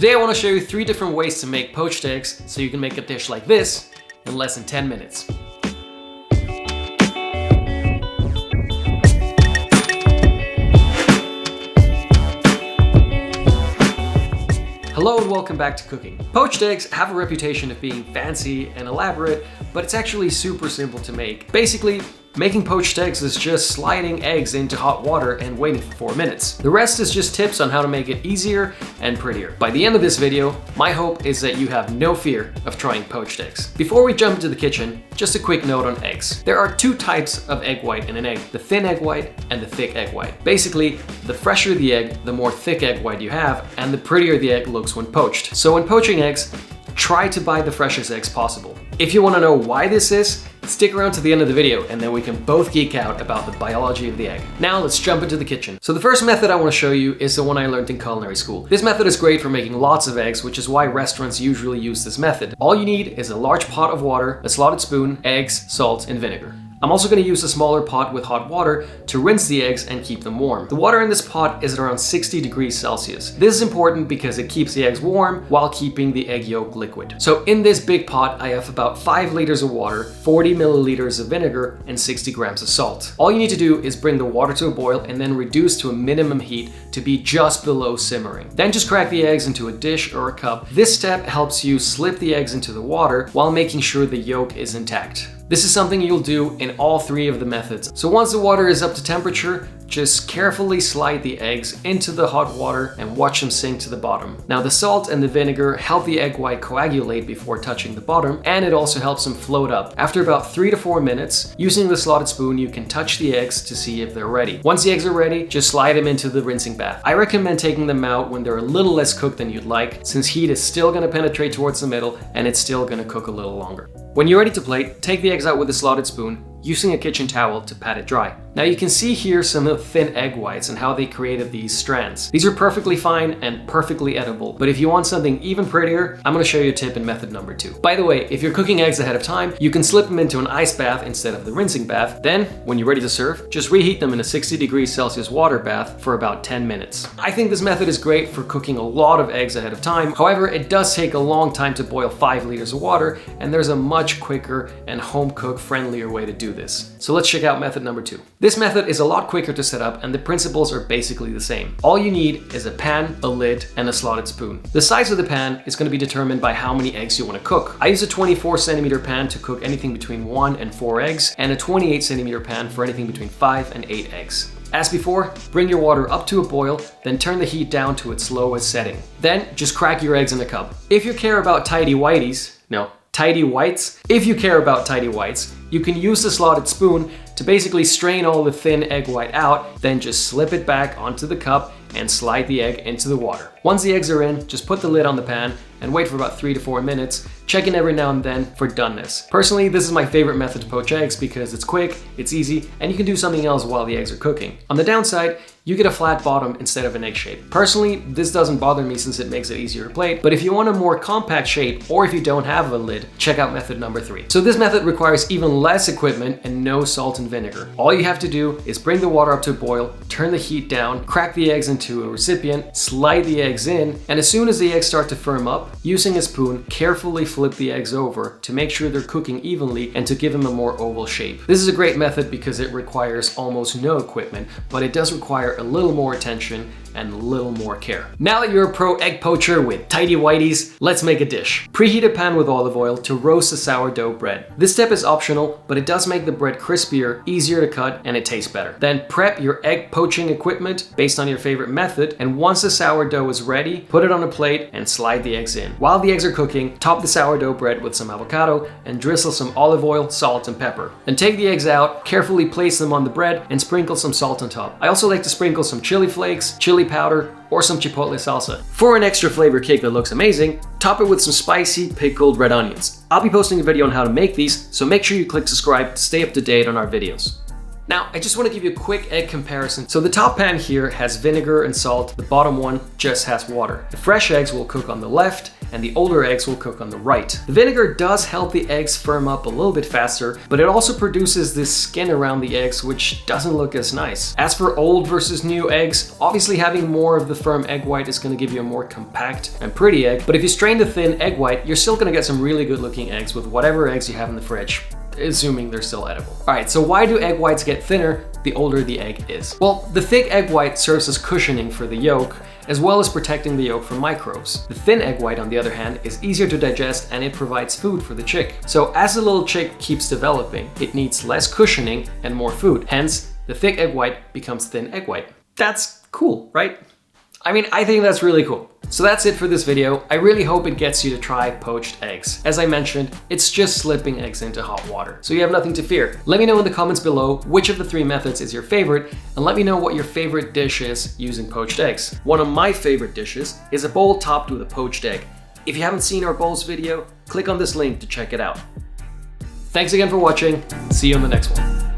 Today I want to show you 3 different ways to make poached eggs so you can make a dish like this in less than 10 minutes. Hello and welcome back to cooking. Poached eggs have a reputation of being fancy and elaborate, but it's actually super simple to make. Basically, making poached eggs is just sliding eggs into hot water and waiting for 4 minutes. The rest is just tips on how to make it easier and prettier. By the end of this video, my hope is that you have no fear of trying poached eggs. Before we jump into the kitchen, just a quick note on eggs. There are 2 types of egg white in an egg, the thin egg white and the thick egg white. Basically, the fresher the egg, the more thick egg white you have, and the prettier the egg looks when poached. So when poaching eggs, try to buy the freshest eggs possible. If you want to know why this is, stick around to the end of the video and then we can both geek out about the biology of the egg. Now let's jump into the kitchen. So the first method I want to show you is the one I learned in culinary school. This method is great for making lots of eggs, which is why restaurants usually use this method. All you need is a large pot of water, a slotted spoon, eggs, salt, and vinegar. I'm also going to use a smaller pot with hot water to rinse the eggs and keep them warm. The water in this pot is at around 60 degrees Celsius. This is important because it keeps the eggs warm while keeping the egg yolk liquid. So in this big pot, I have about 5 liters of water, 40 milliliters of vinegar, and 60 grams of salt. All you need to do is bring the water to a boil and then reduce to a minimum heat to be just below simmering. Then just crack the eggs into a dish or a cup. This step helps you slip the eggs into the water while making sure the yolk is intact. This is something you'll do in all 3 of the methods. So once the water is up to temperature, just carefully slide the eggs into the hot water and watch them sink to the bottom. Now the salt and the vinegar help the egg white coagulate before touching the bottom, and it also helps them float up. After about 3 to 4 minutes, using the slotted spoon, you can touch the eggs to see if they're ready. Once the eggs are ready, just slide them into the rinsing bath. I recommend taking them out when they're a little less cooked than you'd like, since heat is still going to penetrate towards the middle and it's still going to cook a little longer. When you're ready to plate, take the eggs out with a slotted spoon, using a kitchen towel to pat it dry. Now you can see here some of the thin egg whites and how they created these strands. These are perfectly fine and perfectly edible, but if you want something even prettier, I'm going to show you a tip in method number 2. By the way, if you're cooking eggs ahead of time, you can slip them into an ice bath instead of the rinsing bath. Then, when you're ready to serve, just reheat them in a 60 degrees Celsius water bath for about 10 minutes. I think this method is great for cooking a lot of eggs ahead of time. However, it does take a long time to boil 5 liters of water, and there's a much quicker and home-cook friendlier way to do this. So let's check out method number 2. This method is a lot quicker to set up and the principles are basically the same. All you need is a pan, a lid, and a slotted spoon. The size of the pan is going to be determined by how many eggs you want to cook. I use a 24 centimeter pan to cook anything between 1 and 4 eggs, and a 28 centimeter pan for anything between 5 and 8 eggs. As before, bring your water up to a boil, then turn the heat down to its lowest setting. Then just crack your eggs in a cup. If you care about tidy whites, if you care about tidy whites, you can use the slotted spoon to basically strain all the thin egg white out, then just slip it back onto the cup and slide the egg into the water. Once the eggs are in, just put the lid on the pan and wait for about 3 to 4 minutes, checking every now and then for doneness. Personally, this is my favorite method to poach eggs because it's quick, it's easy, and you can do something else while the eggs are cooking. On the downside, you get a flat bottom instead of an egg shape. Personally, this doesn't bother me since it makes it easier to plate, but if you want a more compact shape or if you don't have a lid, check out method number 3. So this method requires even less equipment and no salt and vinegar. All you have to do is bring the water up to a boil, turn the heat down, crack the eggs into a recipient, slide the eggs in, and as soon as the eggs start to firm up, using a spoon, carefully flip the eggs over to make sure they're cooking evenly and to give them a more oval shape. This is a great method because it requires almost no equipment, but it does require a little more attention and a little more care. Now that you're a pro egg poacher with tidy whities, let's make a dish. Preheat a pan with olive oil to roast the sourdough bread. This step is optional, but it does make the bread crispier, easier to cut, and it tastes better. Then prep your egg poaching equipment based on your favorite method, and once the sourdough is ready, put it on a plate and slide the eggs in. While the eggs are cooking, top the sourdough bread with some avocado and drizzle some olive oil, salt, and pepper. Then take the eggs out, carefully place them on the bread, and sprinkle some salt on top. I also like to sprinkle some chili flakes, chili powder, or some chipotle salsa. For an extra flavor cake that looks amazing, top it with some spicy pickled red onions. I'll be posting a video on how to make these, so make sure you click subscribe to stay up to date on our videos. Now, I just want to give you a quick egg comparison. So the top pan here has vinegar and salt, the bottom one just has water. The fresh eggs will cook on the left, and the older eggs will cook on the right. The vinegar does help the eggs firm up a little bit faster, but it also produces this skin around the eggs which doesn't look as nice. As for old versus new eggs, obviously having more of the firm egg white is going to give you a more compact and pretty egg, but if you strain the thin egg white, you're still going to get some really good looking eggs with whatever eggs you have in the fridge, assuming they're still edible. Alright, so why do egg whites get thinner the older the egg is? Well, the thick egg white serves as cushioning for the yolk, as well as protecting the yolk from microbes. The thin egg white, on the other hand, is easier to digest and it provides food for the chick. So as the little chick keeps developing, it needs less cushioning and more food. Hence, the thick egg white becomes thin egg white. That's cool, right? I mean, I think that's really cool. So that's it for this video. I really hope it gets you to try poached eggs. As I mentioned, it's just slipping eggs into hot water, so you have nothing to fear. Let me know in the comments below which of the 3 methods is your favorite, and let me know what your favorite dish is using poached eggs. One of my favorite dishes is a bowl topped with a poached egg. If you haven't seen our bowls video, click on this link to check it out. Thanks again for watching. See you on the next one.